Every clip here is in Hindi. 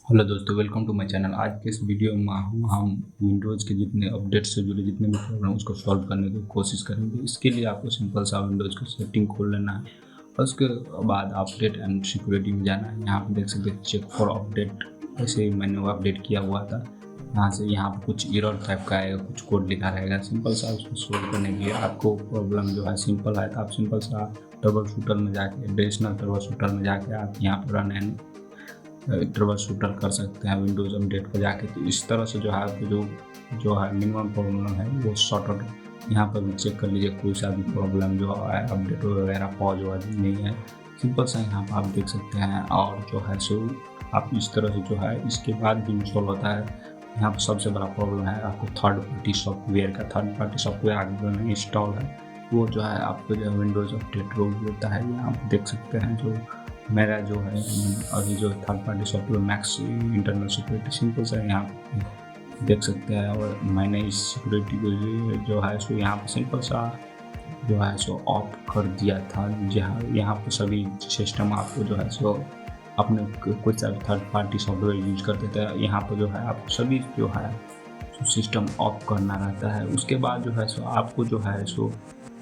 हेलो दोस्तों, वेलकम टू माय चैनल। आज के इस वीडियो में हम विंडोज़ के जितने अपडेट से जुड़े जितने भी प्रॉब्लम उसको सॉल्व करने की कोशिश करेंगे। इसके लिए आपको सिंपल सा विंडोज़ की सेटिंग खोल लेना है और उसके बाद अपडेट एंड सिक्योरिटी में जाना है। यहाँ पर देख सकते हैं चेक फॉर अपडेट, ऐसे मैंने वो अपडेट किया हुआ था। यहाँ से यहाँ पर कुछ एरर टाइप का आएगा, कुछ कोड लिखा रहेगा। सिंपल सा उसको सोल्व करने के लिए आपको प्रॉब्लम जो है सिंपल है तो आप सिंपल सा ट्रबल शूटर में जाके, एडिशनल ट्रबल शूटर में जाके आप यहाँ पर रन एंड ट्रबल शूटर कर सकते हैं विंडोज़ अपडेट पर जाके। तो इस तरह से जो है आपको जो है मिनिमम प्रॉब्लम है वो सॉर्ट आउट। यहाँ पर भी चेक कर लीजिए, कोई सा भी प्रॉब्लम जो है अपडेट वगैरह पॉज वगैरह नहीं है। सिंपल सा यहाँ पर आप देख सकते हैं। और जो है सो आप इस तरह से जो है इसके बाद भी इंस्टॉल होता है। यहाँ पर सबसे बड़ा प्रॉब्लम है आपको थर्ड पार्टी सॉफ्टवेयर का। थर्ड पार्टी सॉफ्टवेयर आगे में इंस्टॉल है, वो जो है आपको जो है विंडोज़ अपडेट रोक देता है। यहाँ पर देख सकते हैं जो मेरा जो है अभी जो third party software max internal security, simple सा यहाँ देख सकते हैं। और मैंने इस सिक्योरिटी को जो है सो यहाँ पर सिंपल सा जो है सो ऑफ कर दिया था। जहाँ यहाँ पर सभी सिस्टम आपको जो है सो अपने कोई सा भी थर्ड पार्टी सॉफ्टवेयर यूज करते थे, यहाँ पर जो है आपको सभी जो है सो सिस्टम ऑफ करना रहता है। उसके बाद जो है सो आपको जो है सो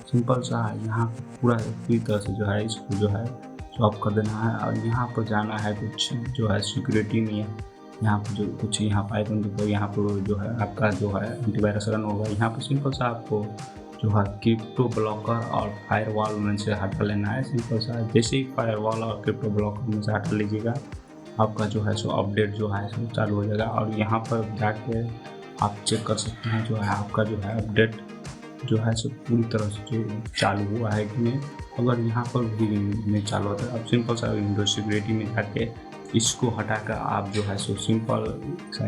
सिंपल सा यहाँ पूरी तरह से जो है इसको जो है ऑफ कर देना है। और यहाँ पर जाना है कुछ जो है सिक्योरिटी में है, यहाँ पर जो कुछ यहाँ पाइथन तो यहाँ पर जो है आपका जो है एंटीवायरस रन होगा। यहाँ पर सिंपल सा आपको जो है क्रिप्टो ब्लॉकर और फायरवॉल में से हटा लेना है। सिंपल सा जैसे ही फायरवॉल और क्रिप्टो ब्लॉकर में से हटा लीजिएगा, आपका जो है सो अपडेट जो है सो चालू हो जाएगा। और यहाँ पर जाके आप चेक कर सकते हैं जो है आपका जो है अपडेट जो है सो पूरी तरह से जो चालू हुआ है कि नहीं। अगर यहाँ पर भी नहीं चालू होता है, आप सिंपल सा विंडोज सिक्योरिटी में जाके इसको हटाकर आप जो है सो सिंपल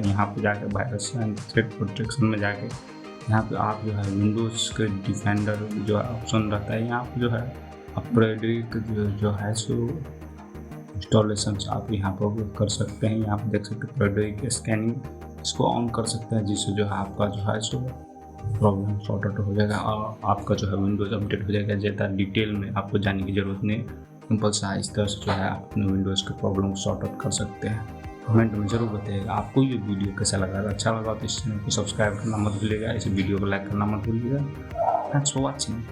यहाँ पे जाके वायरस एंड थ्रेट प्रोटेक्शन में जाके यहाँ पे आप जो है विंडोज़ के डिफेंडर जो है ऑप्शन रहता है, यहाँ पे जो है अपग्रेडिक जो है सो इंस्टॉलेशन आप यहाँ पर कर सकते हैं। यहाँ पर देख सकते हैं अपग्रेडिक स्कैनिंग, इसको ऑन कर सकते हैं, जिससे जो है आपका जो है सो प्रॉब्लम सॉर्ट आउट हो जाएगा और आपका जो है विंडोज़ अपडेट हो जाएगा। ज़्यादा डिटेल में आपको जाने की ज़रूरत नहीं, सिंपल सा इस तरह से जो है आप अपने विंडोज़ के प्रॉब्लम को सॉर्ट आउट कर सकते हैं। कमेंट में ज़रूर बताइएगा आपको ये वीडियो कैसा लगा। अगर अच्छा लगा तो इस चैनल को सब्सक्राइब करना मत भूलिएगा, इस वीडियो को लाइक करना मत भूलिएगा। Thanks for watching.